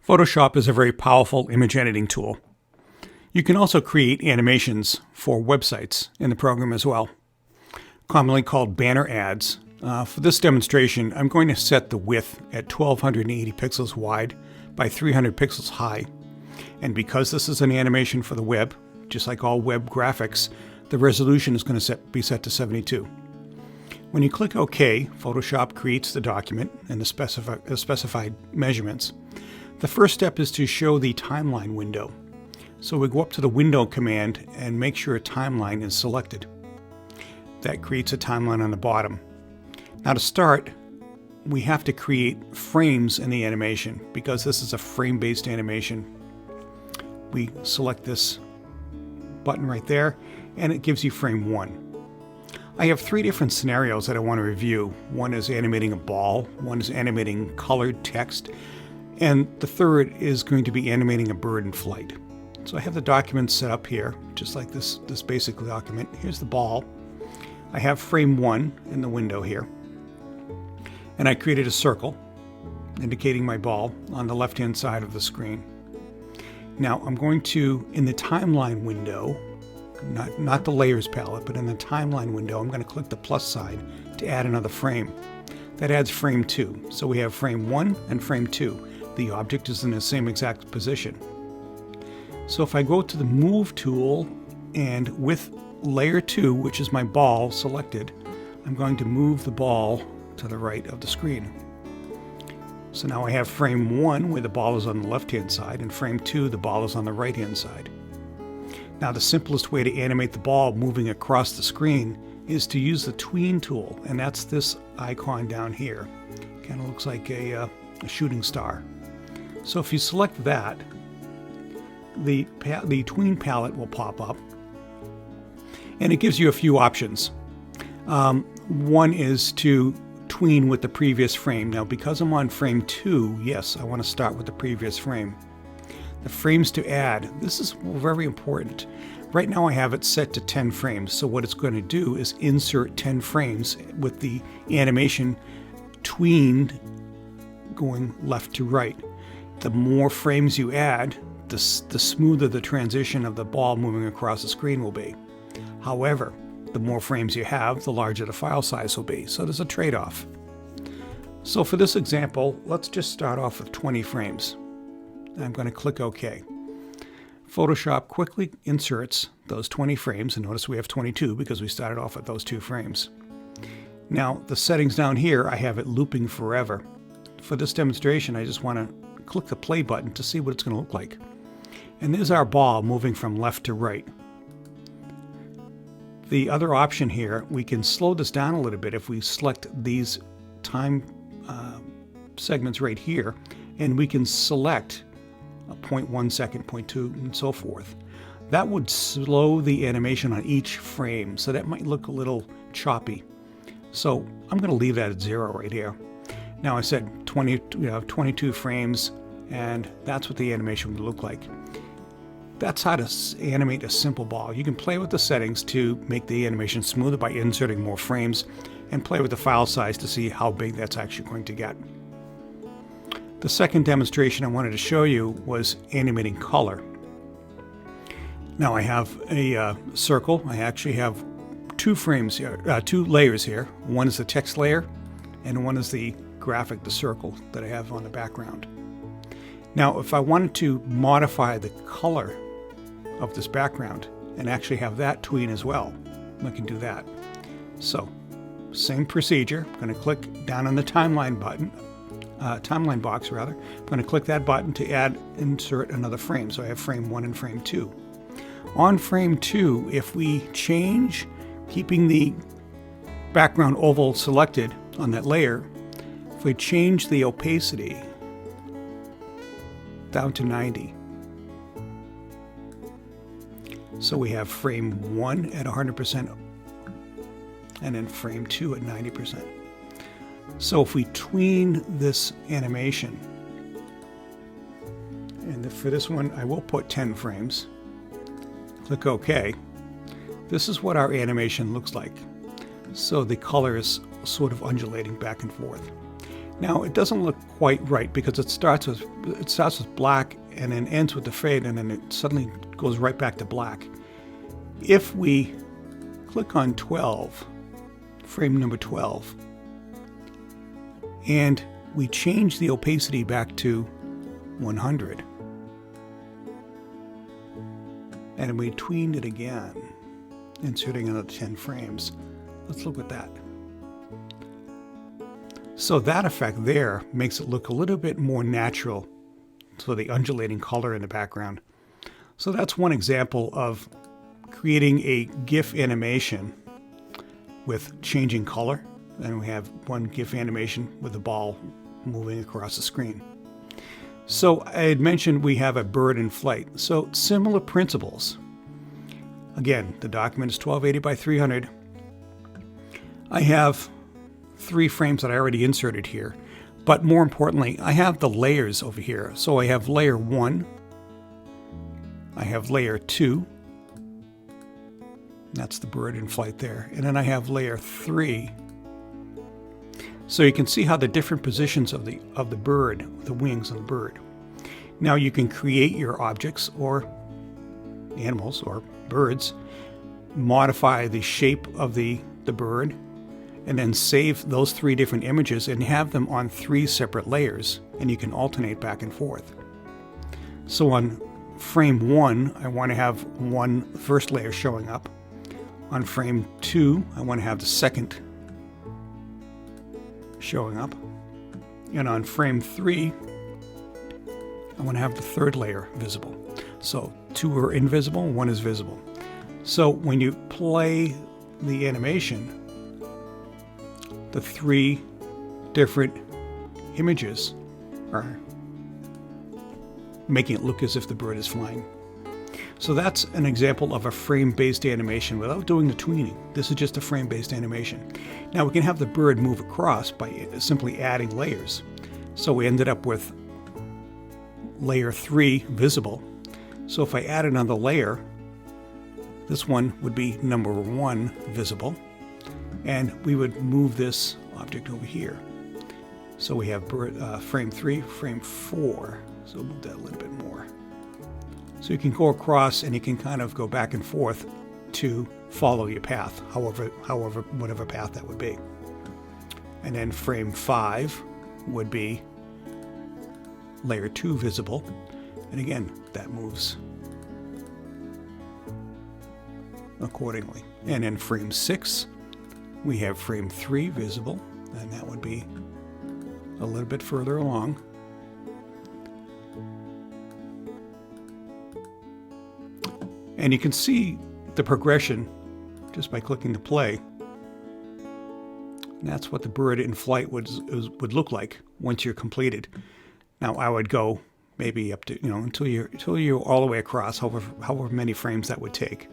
Photoshop is a very powerful image editing tool. You can also create animations for websites in the program as well, commonly called banner ads. For this demonstration, I'm going to set the width at 1280 pixels wide by 300 pixels high. And because this is an animation for the web, just like all web graphics, the resolution is going to be set to 72. When you click OK, Photoshop creates the document and the specified measurements. The first step is to show the timeline window. So we go up to the window command and make sure a timeline is selected. That creates a timeline on the bottom. Now to start, we have to create frames in the animation because this is a frame-based animation. We select this button right there and it gives you frame 1. I have 3 different scenarios that I want to review. One is animating a ball, one is animating colored text, and the third is going to be animating a bird in flight. So I have the document set up here, just like this basic document. Here's the ball. I have frame 1 in the window here. And I created a circle indicating my ball on the left-hand side of the screen. Now I'm going to, in the timeline window, not the layers palette, but in the timeline window, I'm going to click the plus sign to add another frame. That adds frame 2. So we have frame 1 and frame 2. The object is in the same exact position. So if I go to the Move tool and with layer 2, which is my ball selected, I'm going to move the ball to the right of the screen. So now I have frame 1 where the ball is on the left-hand side and frame 2 the ball is on the right-hand side. Now the simplest way to animate the ball moving across the screen is to use the Tween tool, and that's this icon down here. Kind of looks like a shooting star. So if you select that, the Tween palette will pop up and it gives you a few options. One is to tween with the previous frame. Now because I'm on frame 2, yes, I want to start with the previous frame. The frames to add, this is very important. Right now I have it set to 10 frames, so what it's going to do is insert 10 frames with the animation tweened going left to right. The more frames you add, the smoother the transition of the ball moving across the screen will be. However, the more frames you have, the larger the file size will be, so there's a trade-off. So for this example, let's just start off with 20 frames. I'm going to click OK. Photoshop quickly inserts those 20 frames, and notice we have 22 because we started off with those 2 frames. Now the settings down here, I have it looping forever. For this demonstration, I just want to click the play button to see what it's going to look like. And there's our ball moving from left to right. The other option here, we can slow this down a little bit if we select these time segments right here, and we can select a 0.1 second, 0.2, and so forth. That would slow the animation on each frame, so that might look a little choppy. So I'm going to leave that at 0 right here. Now I said 22 frames, and that's what the animation would look like. That's how to animate a simple ball. You can play with the settings to make the animation smoother by inserting more frames, and play with the file size to see how big that's actually going to get. The second demonstration I wanted to show you was animating color. Now I have a circle. I actually have 2 frames here, 2 layers here. One is the text layer, and one is the graphic, the circle that I have on the background. Now if I wanted to modify the color of this background and actually have that tween as well, I can do that. So same procedure. I'm going to click down on the timeline button, timeline box rather. I'm going to click that button to insert another frame. So I have frame 1 and frame 2. On frame 2, if we change, keeping the background oval selected on that layer, if we change the opacity down to 90. So we have frame 1 at 100% and then frame 2 at 90%. So if we tween this animation, and for this one I will put 10 frames, click OK, this is what our animation looks like. So the color is sort of undulating back and forth. Now it doesn't look quite right because it starts with black and then ends with the fade, and then it suddenly goes right back to black. If we click on 12, frame number 12, and we change the opacity back to 100, and we tween it again, inserting another 10 frames. Let's look at that. So that effect there makes it look a little bit more natural, so the undulating color in the background. So that's one example of creating a GIF animation with changing color. And we have one GIF animation with the ball moving across the screen. So I had mentioned we have a bird in flight. So similar principles. Again, the document is 1280 by 300. I have 3 frames that I already inserted here. But more importantly, I have the layers over here. So I have layer 1. I have layer 2. That's the bird in flight there. And then I have layer 3. So you can see how the different positions of the bird, the wings of the bird. Now you can create your objects or animals or birds, modify the shape of the bird, and then save those 3 different images and have them on 3 separate layers, and you can alternate back and forth. So on frame 1, I want to have one first layer showing up. On frame 2, I want to have the second showing up. And on frame 3, I want to have the third layer visible. So 2 are invisible, 1 is visible. So when you play the animation, the 3 different images are making it look as if the bird is flying. So that's an example of a frame-based animation without doing the tweening. This is just a frame-based animation. Now we can have the bird move across by simply adding layers. So we ended up with layer 3 visible. So if I add another layer, this one would be number 1 visible, and we would move this object over here. So we have frame 3, frame 4. So we'll move that a little bit more. So you can go across and you can kind of go back and forth to follow your path, whatever path that would be. And then frame 5 would be layer 2 visible. And again, that moves accordingly. And in frame 6, we have frame 3 visible, and that would be a little bit further along. And you can see the progression just by clicking to play. And that's what the bird in flight would look like once you're completed. Now I would go maybe up to, until you're all the way across, however many frames that would take.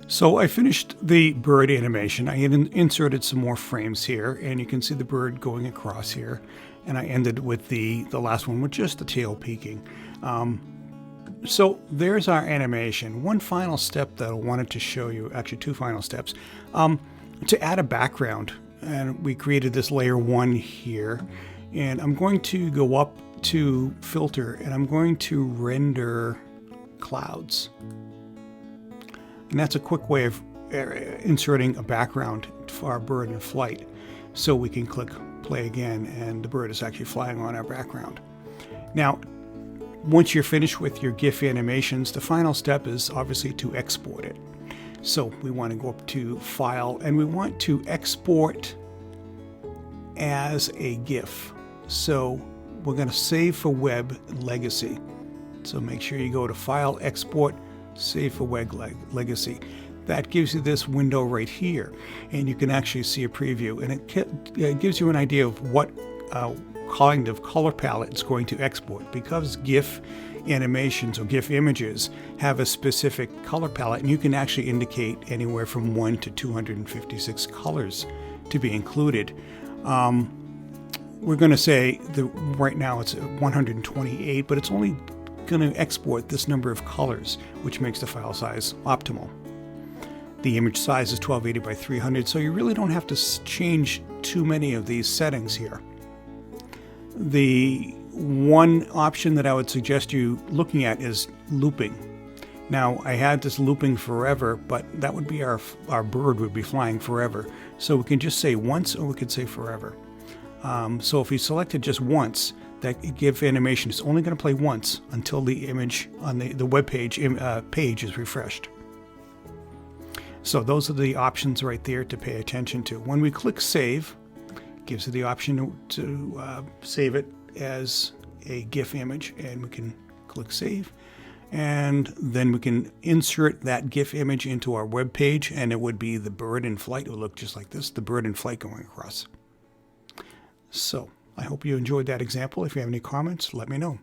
So I finished the bird animation. I inserted some more frames here, and you can see the bird going across here. And I ended with the last one with just the tail peeking. So there's our animation. One final step that I wanted to show you, actually 2 final steps, to add a background. And we created this layer 1 here. And I'm going to go up to filter, and I'm going to render clouds. And that's a quick way of inserting a background for our bird in flight. So we can click play again, and the bird is actually flying on our background. Now, once you're finished with your GIF animations, the final step is obviously to export it. So we want to go up to File, and we want to export as a GIF. So we're going to save for web legacy. So make sure you go to File, Export, Save for web legacy. That gives you this window right here, and you can actually see a preview, and it gives you an idea of what kind of color palette it's going to export, because GIF animations or GIF images have a specific color palette, and you can actually indicate anywhere from 1 to 256 colors to be included. We're going to say that right now it's 128, but it's only going to export this number of colors, which makes the file size optimal. The image size is 1280 by 300, so you really don't have to change too many of these settings here. The one option that I would suggest you looking at is looping. Now, I had this looping forever, but that would be our bird would be flying forever. So we can just say once, or we could say forever. So if we selected just once, that GIF animation is only going to play once until the image on the web page is refreshed. So those are the options right there to pay attention to. When we click Save, it gives you the option to save it as a GIF image, and we can click Save. And then we can insert that GIF image into our web page, and it would be the bird in flight. It would look just like this, the bird in flight going across. So I hope you enjoyed that example. If you have any comments, let me know.